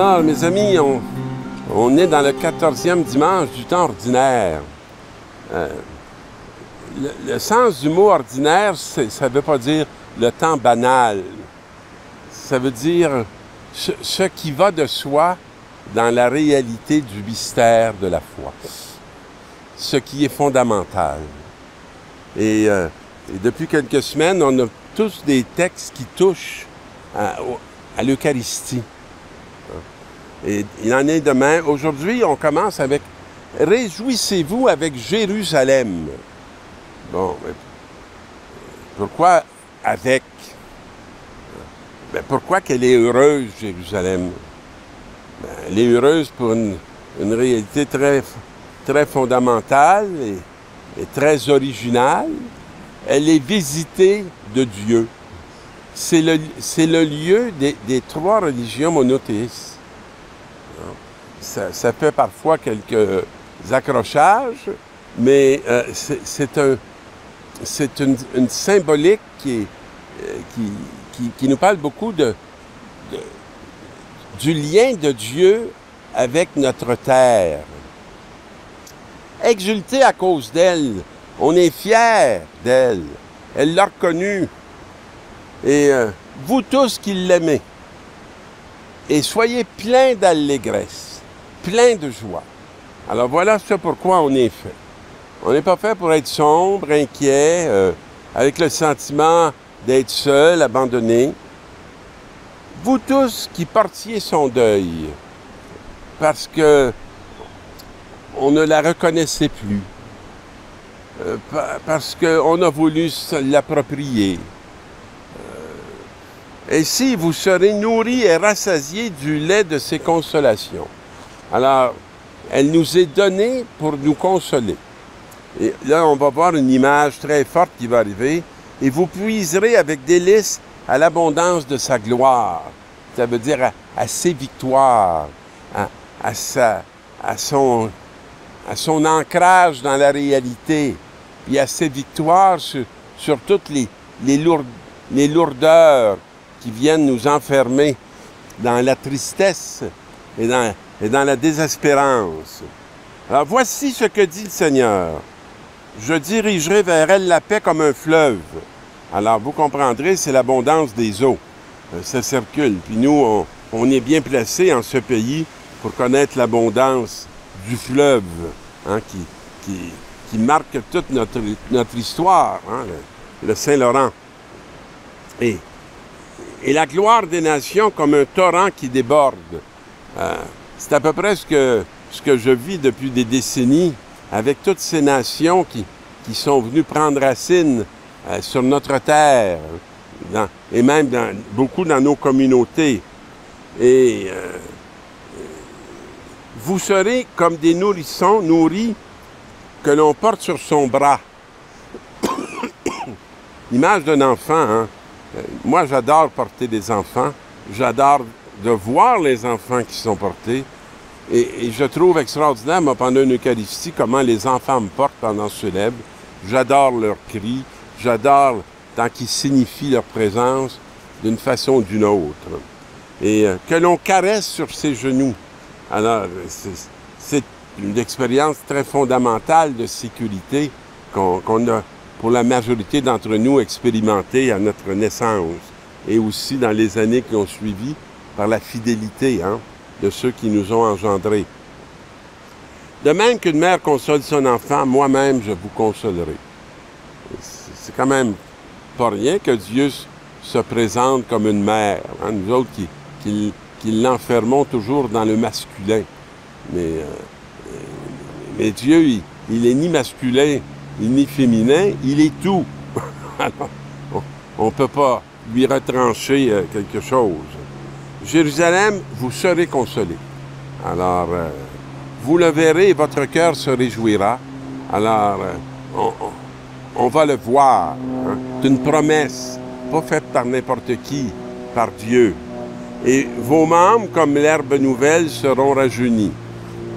Alors, mes amis, on est dans le 14e dimanche du temps ordinaire. Le sens du mot ordinaire, ça ne veut pas dire le temps banal. Ça veut dire ce qui va de soi dans la réalité du mystère de la foi. Ce qui est fondamental. Et depuis quelques semaines, on a tous des textes qui touchent à l'Eucharistie. Et il en est demain. Aujourd'hui, on commence avec « Réjouissez-vous avec Jérusalem ». Bon, mais pourquoi avec? Ben, pourquoi qu'elle est heureuse, Jérusalem? Ben, elle est heureuse pour une réalité très fondamentale et très originale. Elle est visitée de Dieu. C'est le lieu des trois religions monothéistes. Ça fait parfois quelques accrochages, mais c'est une symbolique qui nous parle beaucoup du lien de Dieu avec notre terre. Exulté à cause d'elle, on est fiers d'elle. Elle l'a reconnue. Et vous tous qui l'aimez, et soyez pleins d'allégresse, pleins de joie. Alors voilà ce pourquoi on est fait. On n'est pas fait pour être sombre, inquiet, avec le sentiment d'être seul, abandonné. Vous tous qui portiez son deuil, parce que on ne la reconnaissait plus, parce qu'on a voulu se l'approprier. Ainsi, vous serez nourris et rassasiés du lait de ses consolations. Alors, elle nous est donnée pour nous consoler. Et là, on va voir une image très forte qui va arriver. Et vous puiserez avec délice à l'abondance de sa gloire. Ça veut dire à ses victoires, à son ancrage dans la réalité, puis à ses victoires sur toutes les lourdeurs qui viennent nous enfermer dans la tristesse et dans la désespérance. Alors voici ce que dit le Seigneur. Je dirigerai vers elle la paix comme un fleuve. Alors vous comprendrez, c'est l'abondance des eaux. Ça circule. Puis nous, on est bien placés en ce pays pour connaître l'abondance du fleuve, hein, qui marque toute notre histoire, hein, le Saint-Laurent. Et la gloire des nations comme un torrent qui déborde. C'est à peu près ce que je vis depuis des décennies avec toutes ces nations qui sont venues prendre racine sur notre terre et même beaucoup dans nos communautés. Et vous serez comme des nourrissons nourris que l'on porte sur son bras. L'image d'un enfant, hein? Moi, j'adore porter des enfants. J'adore de voir les enfants qui sont portés. Et je trouve extraordinaire, moi, pendant une Eucharistie, comment les enfants me portent pendant ce célèbre. J'adore leurs cris. J'adore tant qu'ils signifient leur présence d'une façon ou d'une autre. Et que l'on caresse sur ses genoux. Alors, c'est une expérience très fondamentale de sécurité qu'on a, pour la majorité d'entre nous, expérimenté à notre naissance et aussi dans les années qui ont suivi par la fidélité, hein, de ceux qui nous ont engendrés. De même qu'une mère console son enfant, moi-même, je vous consolerai. C'est quand même pas rien que Dieu se présente comme une mère, hein, nous autres qui l'enfermons toujours dans le masculin. Mais Dieu, il est ni masculin, ni féminin, il est tout. Alors, on ne peut pas lui retrancher quelque chose. Jérusalem, vous serez consolés. Alors, vous le verrez, votre cœur se réjouira. Alors, on va le voir. Hein. C'est une promesse, pas faite par n'importe qui, par Dieu. Et vos membres, comme l'herbe nouvelle, seront rajeunis.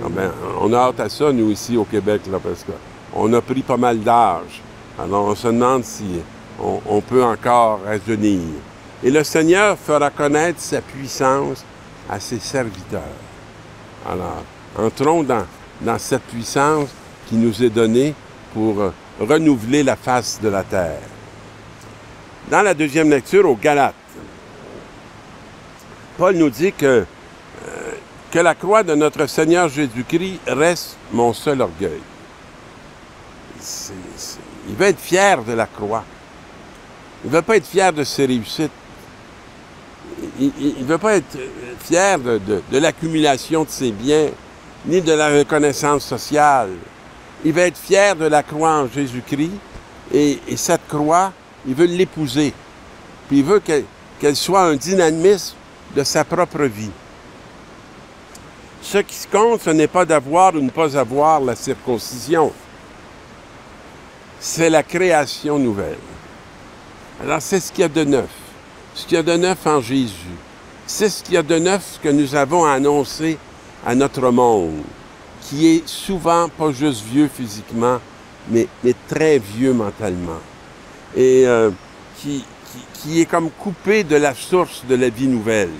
Ah ben, on a hâte à ça, nous, ici au Québec, là, parce qu'on a pris pas mal d'âge. Alors, on se demande si on peut encore rajeunir. Et le Seigneur fera connaître sa puissance à ses serviteurs. Alors, entrons dans cette puissance qui nous est donnée pour renouveler la face de la terre. Dans la deuxième lecture, aux Galates, Paul nous dit que la croix de notre Seigneur Jésus-Christ reste mon seul orgueil. Il veut être fier de la croix. Il ne veut pas être fier de ses réussites. Il ne veut pas être fier de l'accumulation de ses biens, ni de la reconnaissance sociale. Il veut être fier de la croix en Jésus-Christ, et cette croix, il veut l'épouser. Puis il veut qu'elle soit un dynamisme de sa propre vie. Ce qui compte, ce n'est pas d'avoir ou ne pas avoir la circoncision. C'est la création nouvelle. Alors, c'est ce qu'il y a de neuf. Ce qu'il y a de neuf en Jésus. C'est ce qu'il y a de neuf que nous avons annoncé à notre monde, qui est souvent pas juste vieux physiquement, mais très vieux mentalement. Et qui est comme coupé de la source de la vie nouvelle.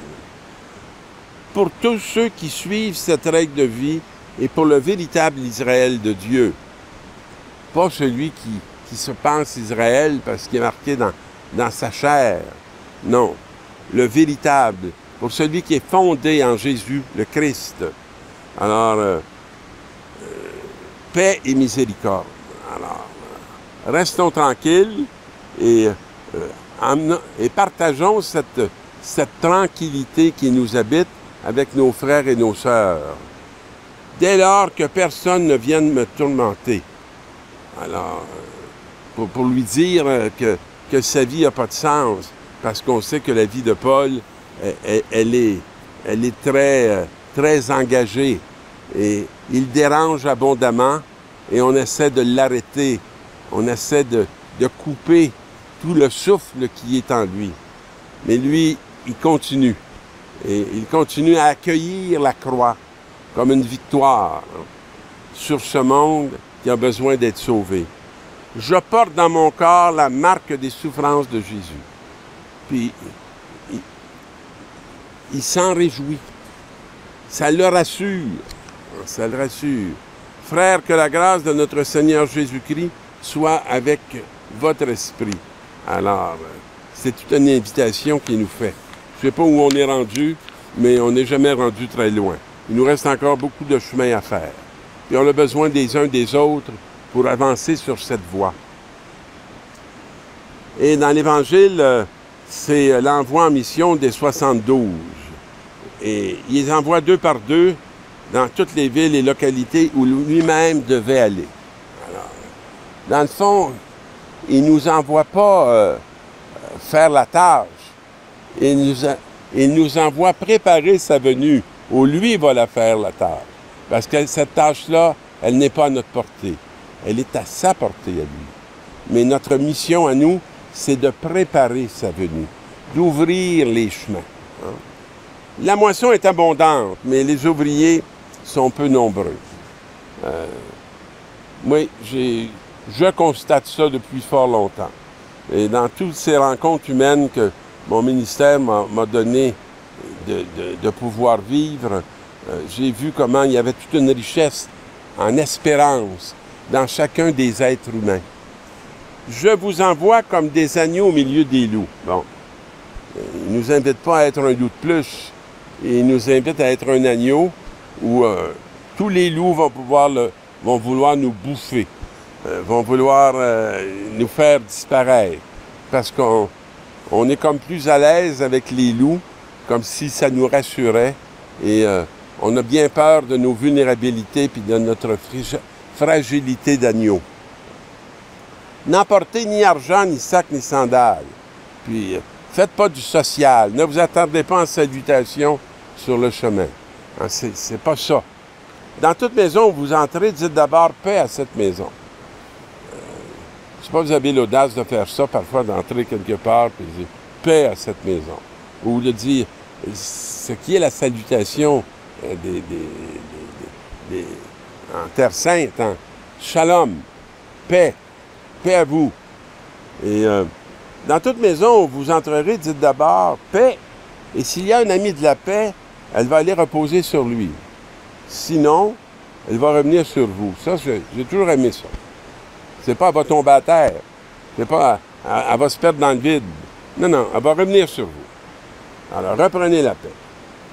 Pour tous ceux qui suivent cette règle de vie et pour le véritable Israël de Dieu. Pas celui qui se pense Israël parce qu'il est marqué dans sa chair. Non, le véritable, pour celui qui est fondé en Jésus, le Christ. Alors, paix et miséricorde. Alors, restons tranquilles et partageons cette tranquillité qui nous habite avec nos frères et nos sœurs. Dès lors que personne ne vienne me tourmenter. Alors, pour lui dire que sa vie n'a pas de sens, parce qu'on sait que la vie de Paul, elle est très, très engagée. Et il dérange abondamment et on essaie de l'arrêter. On essaie de couper tout le souffle qui est en lui. Mais lui, il continue. Et il continue à accueillir la croix comme une victoire sur ce monde qui a besoin d'être sauvé. Je porte dans mon corps la marque des souffrances de Jésus. Puis, il s'en réjouit. Ça le rassure. Ça le rassure. Frères, que la grâce de notre Seigneur Jésus-Christ soit avec votre esprit. Alors, c'est toute une invitation qu'il nous fait. Je ne sais pas où on est rendu, mais on n'est jamais rendu très loin. Il nous reste encore beaucoup de chemin à faire. Puis on a besoin des uns des autres pour avancer sur cette voie. Et dans l'Évangile, c'est l'envoi en mission des 72. Et il les envoie 2 par 2 dans toutes les villes et localités où lui-même devait aller. Alors, dans le fond, il ne nous envoie pas faire la tâche. Il nous envoie préparer sa venue, où lui va la faire, la tâche. Parce que cette tâche-là, elle n'est pas à notre portée. Elle est à sa portée à lui. Mais notre mission à nous, c'est de préparer sa venue, d'ouvrir les chemins. Hein? La moisson est abondante, mais les ouvriers sont peu nombreux. Moi, je constate ça depuis fort longtemps. Et dans toutes ces rencontres humaines que mon ministère m'a donné de pouvoir vivre, j'ai vu comment il y avait toute une richesse en espérance dans chacun des êtres humains. Je vous envoie comme des agneaux au milieu des loups. Bon, il ne nous invite pas à être un loup de plus, il nous invite à être un agneau où tous les loups vont vouloir nous bouffer, vont vouloir nous faire disparaître, parce qu'on est comme plus à l'aise avec les loups, comme si ça nous rassurait, et on a bien peur de nos vulnérabilités puis de notre fragilité d'agneau. N'emportez ni argent, ni sac, ni sandales. Puis, faites pas du social. Ne vous attardez pas en salutation sur le chemin. Hein, c'est pas ça. Dans toute maison où vous entrez, dites d'abord « paix à cette maison ». Je ne sais pas si vous avez l'audace de faire ça, parfois d'entrer quelque part et dire « paix à cette maison ». Ou de dire ce qui est la salutation en Terre Sainte, hein, « shalom », paix. Paix à vous. Et dans toute maison où vous entrerez, dites d'abord paix. Et s'il y a un ami de la paix, elle va aller reposer sur lui. Sinon, elle va revenir sur vous. Ça, j'ai toujours aimé ça. C'est pas, elle va tomber à terre. C'est pas, elle va se perdre dans le vide. Non, non, elle va revenir sur vous. Alors, reprenez la paix.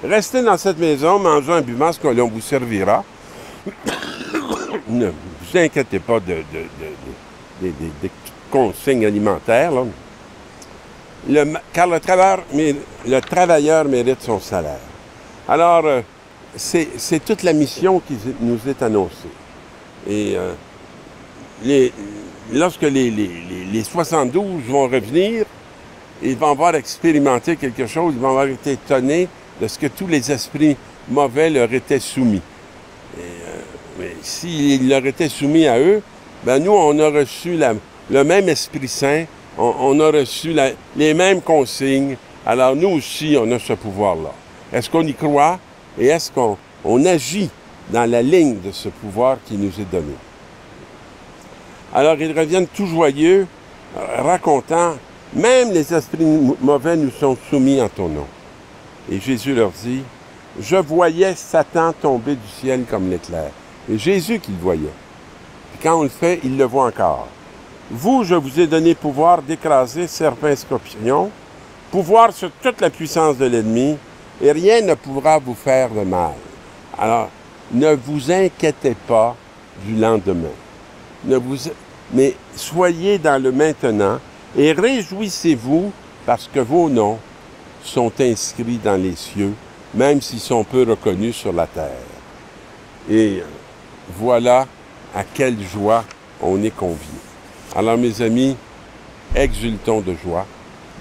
Restez dans cette maison, mangeant et buvant ce que l'on vous servira. Ne vous inquiétez pas des consignes alimentaires, là. Car le travailleur mérite son salaire. Alors, c'est toute la mission qui nous est annoncée. Et lorsque les 72 vont revenir, ils vont avoir expérimenté quelque chose, ils vont avoir été étonnés de ce que tous les esprits mauvais leur étaient soumis. Mais s'ils leur étaient soumis à eux, ben nous, on a reçu le même Esprit Saint, on a reçu les mêmes consignes. Alors nous aussi, on a ce pouvoir-là. Est-ce qu'on y croit et est-ce qu'on agit dans la ligne de ce pouvoir qui nous est donné? Alors ils reviennent tout joyeux, racontant, même les esprits mauvais nous sont soumis en ton nom. Et Jésus leur dit, je voyais Satan tomber du ciel comme l'éclair. C'est Jésus qui le voyait. Puis quand on le fait, il le voit encore. Vous, je vous ai donné pouvoir d'écraser serpents et scorpions, pouvoir sur toute la puissance de l'ennemi, et rien ne pourra vous faire de mal. Alors, ne vous inquiétez pas du lendemain. Mais soyez dans le maintenant et réjouissez-vous parce que vos noms sont inscrits dans les cieux, même s'ils sont peu reconnus sur la terre. Et voilà à quelle joie on est conviés. Alors, mes amis, exultons de joie.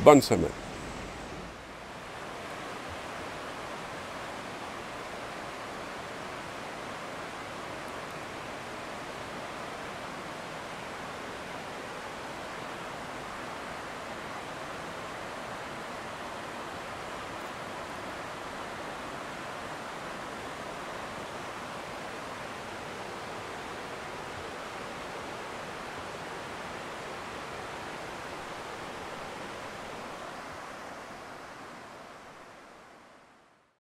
Bonne semaine.